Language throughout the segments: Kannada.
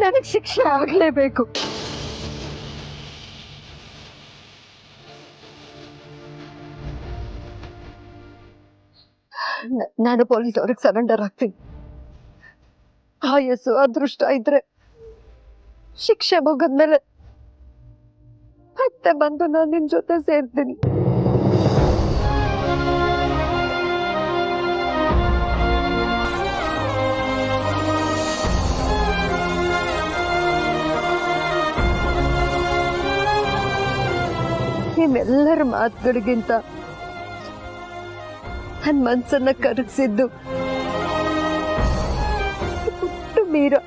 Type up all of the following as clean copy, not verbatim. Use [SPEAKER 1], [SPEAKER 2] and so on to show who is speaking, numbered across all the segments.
[SPEAKER 1] ನನಗೆ ಶಿಕ್ಷೆ ಆಗ್ಲೇಬೇಕು. ನಾನು ಪೊಲೀಸ್ ಅವ್ರಿಗೆ ಸರೆಂಡರ್ ಆಗ್ತೀನಿ. ಆಯಸ್ಸು ಅದೃಷ್ಟ ಇದ್ರೆ ಶಿಕ್ಷೆ ಮುಗಿದ್ಮೇಲೆ ಮತ್ತೆ ಬಂದು ನಾನು ನಿನ್ ಜೊತೆ ಸೇರ್ತೀನಿ. ನಿಮ್ಮೆಲ್ಲರ ಮಾತುಗಳಿಗಿಂತ ನನ್ನ ಮನ್ಸನ್ನ ಕರಗಿಸಿದ್ದು ಪುಟ್ಟ ಮೀರಾ.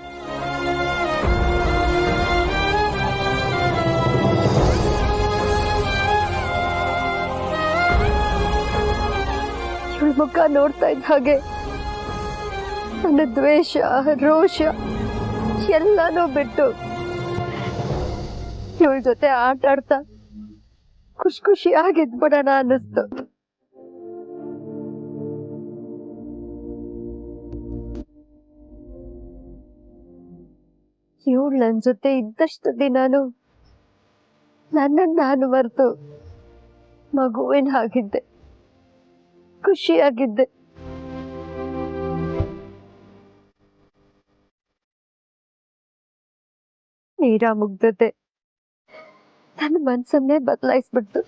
[SPEAKER 1] ಇವಳ ಮುಖ ನೋಡ್ತಾ ಇದ್ದ ಹಾಗೆ ನನ್ನ ದ್ವೇಷ ರೋಷ ಎಲ್ಲಾನು ಬಿಟ್ಟು ಇವಳ ಜೊತೆ ಆಟ ಆಡ್ತಾ ಖುಷಿಯಾಗಿದ್ಬಿಡೋಣ ಅನ್ನಿಸ್ತು. ಇವಳು ನನ್ನ ಜೊತೆ ಇದ್ದಷ್ಟು ದಿನಾನು ನನ್ನನ್ನು ನಾನು ಮರೆತು ಮಗುವಿನ ಹಾಗಿದ್ದೆ, ಖುಷಿಯಾಗಿದ್ದೆ. ಮೀರಾ ಮುಗ್ಧತೆ ನನ್ನ ಮನ್ಸನ್ನೇ ಬದಲಾಯಿಸ್ಬಿಡ್ತು.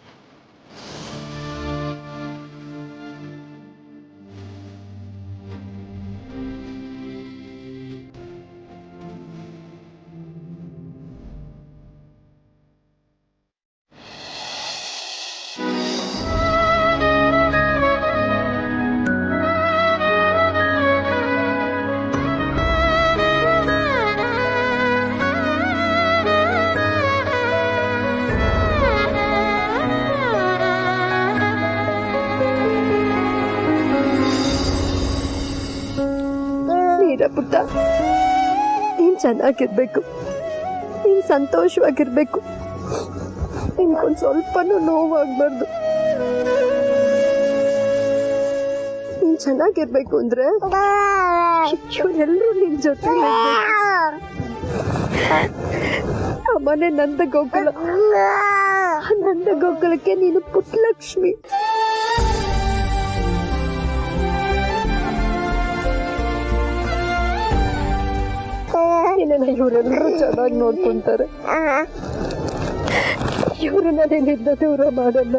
[SPEAKER 1] ಪುಟ್ಟ, ನೀನ್ ಚೆನ್ನಾಗಿರ್ಬೇಕು, ನೀನ್ ಸಂತೋಷವಾಗಿರ್ಬೇಕು, ನಿನ್ಗೊಂದ್ ಸ್ವಲ್ಪನೂ ನೋವಾಗ್ಬಾರ್ದು. ನೀನ್ ಚೆನ್ನಾಗಿರ್ಬೇಕು ಅಂದ್ರೆ ಇವರೆಲ್ಲರೂ ನಿನ್ ಜೊತೆ ಮನೆ ನಂದ ಗೋಕುಲ. ನಂದ ಗೋಕುಲಕ್ಕೆ ನೀನು ಪುಟ್ಟಲಕ್ಷ್ಮಿ. ಇವರೆಲ್ಲರೂ ಚೆನ್ನಾಗಿ ನೋಡ್ಕೊಂತಾರೆ. ಇವ್ರನ್ನ ನಿನ್ನಿಂದ ದೂರ ಮಾಡಲ್ಲ.